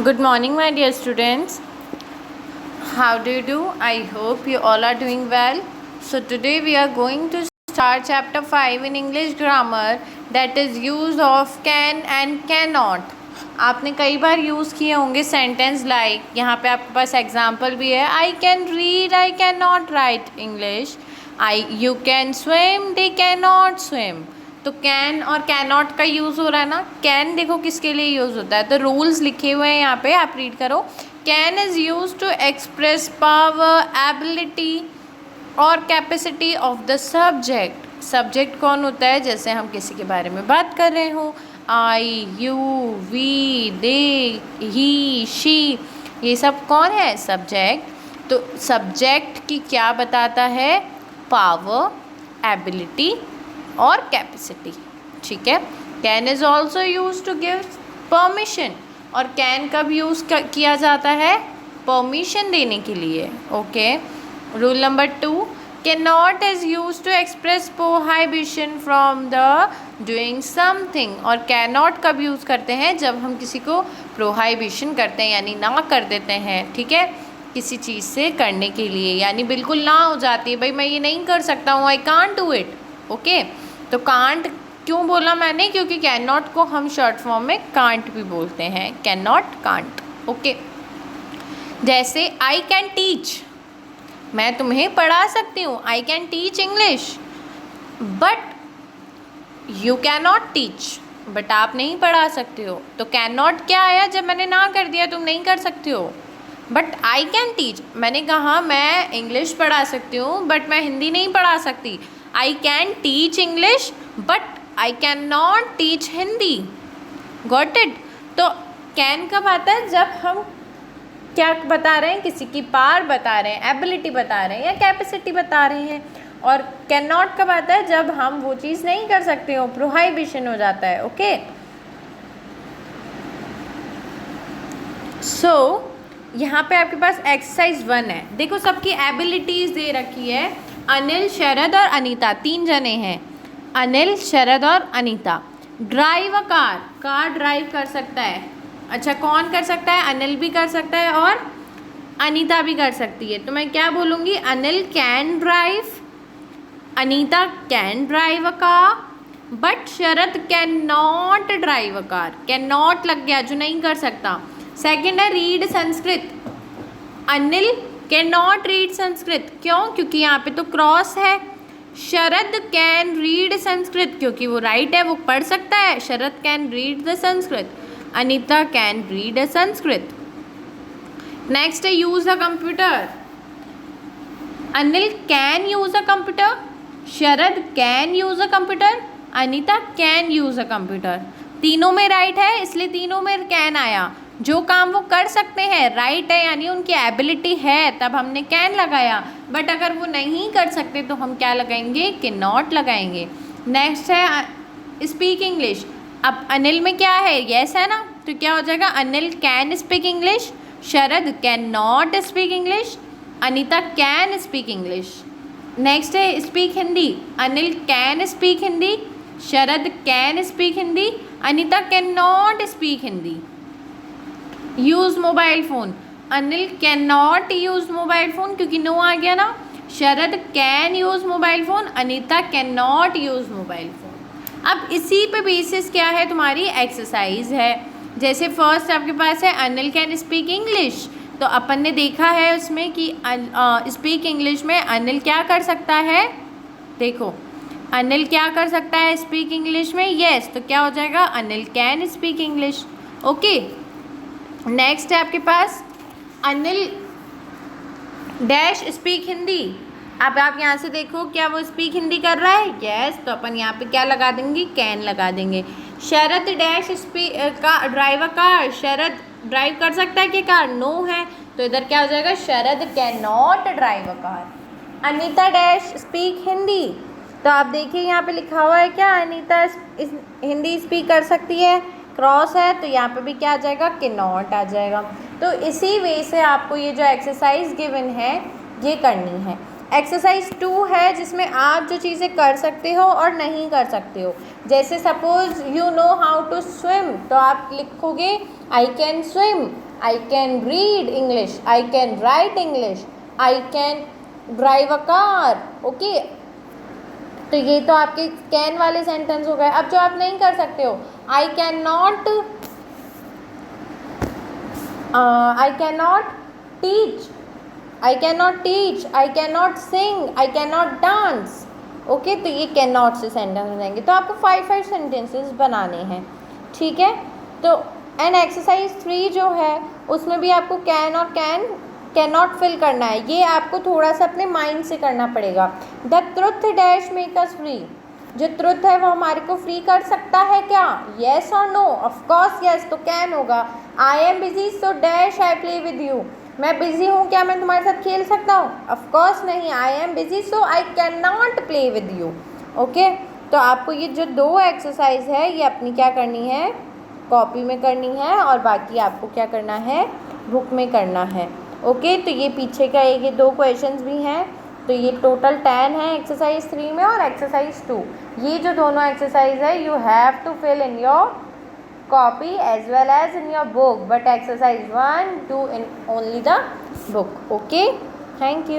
Good morning, my dear students. How do you do? I hope you all are doing well. So, today we are going to start chapter 5 in English grammar, that is use of can and cannot. आपने कई बार use किए होंगे sentence like यहाँ पे आपके पास example भी है. आई can read, I can not right English. You can swim, they can not swim. तो कैन और कैन नॉट का यूज़ हो रहा है ना. कैन देखो किसके लिए यूज़ होता है, तो रूल्स लिखे हुए हैं यहाँ पे, आप रीड करो. Can is used to express power, ability और capacity of the subject. Subject कौन होता है, जैसे हम किसी के बारे में बात कर रहे हो. I, you, we, they, he, she, ये सब कौन है, सब्जेक्ट. तो सब्जेक्ट की क्या बताता है, पावर, एबिलिटी और कैपेसिटी. ठीक है. Can is also used to give permission. और कैन कब यूज़ किया जाता है, परमिशन देने के लिए. Okay. Rule number 2, can not is used to express prohibition from the doing something. और कैन नॉट कब यूज़ करते हैं, जब हम किसी को प्रोहाइबिशन करते हैं, यानी ना कर देते हैं. ठीक है, किसी चीज़ से करने के लिए, यानी बिल्कुल ना हो जाती है, भाई मैं ये नहीं कर सकता हूँ, I can't do it. Okay. तो कांट क्यों बोला मैंने, क्योंकि कैन नॉट को हम शॉर्ट फॉर्म में कांट भी बोलते हैं. Can not, can't. ओके. जैसे आई कैन टीच, मैं तुम्हें पढ़ा सकती हूँ. I can teach English, but you can not teach. But आप नहीं पढ़ा सकते हो. तो कैन नॉट क्या आया, जब मैंने ना कर दिया, तुम नहीं कर सकते हो. बट आई कैन टीच, मैंने कहा मैं इंग्लिश पढ़ा सकती हूँ, बट मैं हिंदी नहीं पढ़ा सकती. I can teach English, but I can not teach Hindi. Got it. तो कैन कब आता है, जब हम क्या बता रहे हैं, किसी की पावर बता रहे हैं, एबिलिटी बता रहे हैं या कैपेसिटी बता रहे हैं. और कैन नॉट कब आता है, जब हम वो चीज़ नहीं कर सकते हो, प्रोहाइबिशन हो जाता है. ओके. सो यहाँ पे आपके पास एक्सरसाइज 1 है. देखो सबकी एबिलिटीज़ दे रखी है. अनिल, शरद और अनीता, 3 जने हैं. अनिल, शरद और Anita. Drive a car, car drive कर सकता है. अच्छा, कौन कर सकता है, अनिल भी कर सकता है और अनीता भी कर सकती है. तो मैं क्या बोलूँगी, Anil can drive, Anita can drive a car, but Sharad can not drive a car. Can not लग गया, जो नहीं कर सकता. सेकेंड है read Sanskrit. Anil can not read Sanskrit. क्यों, क्योंकि यहाँ पे तो क्रॉस है. शरद कैन रीड संस्कृत, क्योंकि वो राइट है, वो पढ़ सकता है. Sharad can read the Sanskrit. Anita can read a Sanskrit. Next है use a computer. Anil can use a computer, Sharad can use a computer, Anita can use a computer. तीनों में राइट है, इसलिए तीनों में कैन आया. जो काम वो कर सकते हैं, राइट है, यानी उनकी एबिलिटी है, तब हमने कैन लगाया. बट अगर वो नहीं कर सकते तो हम क्या लगाएंगे, कैन नॉट लगाएंगे. नेक्स्ट है स्पीक इंग्लिश. अब अनिल में क्या है, यस है ना, तो क्या हो जाएगा, Anil can speak English, Sharad can not speak English, Anita can speak English. Next है speak Hindi. Anil can speak Hindi, Sharad can speak Hindi, Anita can not speak Hindi. Use mobile phone. Anil can not use mobile phone, क्योंकि नो आ गया ना. Sharad can use mobile phone, Anita can not use mobile phone. अब इसी पे basis क्या है, तुम्हारी एक्सरसाइज है. जैसे फर्स्ट आपके पास है अनिल कैन स्पीक इंग्लिश. तो अपन ने देखा है उसमें कि स्पीक इंग्लिश में अनिल क्या कर सकता है, देखो अनिल क्या कर सकता है स्पीक इंग्लिश में, यस. तो क्या हो जाएगा, Anil can speak English. Okay. Next है आपके पास अनिल डैश स्पीक हिंदी. अब आप यहाँ से देखो, क्या वो स्पीक हिंदी कर रहा है, यस. तो अपन यहाँ पे क्या लगा देंगे, कैन लगा देंगे. शरद डैश स्पीक का drive a car. Sharad drive कर सकता है कि कार, नो है, तो इधर क्या हो जाएगा, Sharad can not drive a car. Anita dash speak Hindi. तो आप देखिए यहाँ पे लिखा हुआ है क्या, अनीता हिंदी स्पीक कर सकती है, क्रॉस है, तो यहाँ पे भी क्या आ जाएगा, कैन नॉट आ जाएगा. तो इसी वे से आपको ये जो एक्सरसाइज गिवन है ये करनी है. एक्सरसाइज 2 है जिसमें आप जो चीज़ें कर सकते हो और नहीं कर सकते हो, जैसे suppose you know how to swim, तो आप लिखोगे I can swim, I can read English, I can write English, I can drive a car. Okay, तो ये तो आपके कैन वाले सेंटेंस हो गए। अब जो आप नहीं कर सकते हो, I can not teach, I can not teach, I can not sing, I can not dance. Okay, तो ये कैन नॉट से सेंटेंस हो जाएंगे। तो आपको 5 सेंटेंसेस बनाने हैं, ठीक है। तो एंड एक्सरसाइज 3 जो है उसमें भी आपको कैन और कैन नॉट फिल करना है। ये आपको थोड़ा सा अपने माइंड से करना पड़ेगा। The truth dash make us free, जो ट्रुथ है वो हमारे को फ्री कर सकता है क्या? येस और नो? ऑफकोर्स येस, तो कैन होगा। I am busy so dash I play with you, मैं बिजी हूँ, क्या मैं तुम्हारे साथ खेल सकता हूँ? ऑफकोर्स नहीं। I am busy so I can not play with you. Okay, तो आपको ये जो 2 एक्सरसाइज है ये अपनी क्या करनी है, कॉपी में करनी है, और बाकी आपको क्या करना है, बुक में करना है। ओके, तो ये पीछे का ये 2 क्वेश्चंस भी हैं, तो ये टोटल 10 है एक्सरसाइज 3 में और एक्सरसाइज 2। ये जो दोनों एक्सरसाइज है you have to fill in your copy as well as in your book, but exercise 1 do in only the book. Okay, thank you.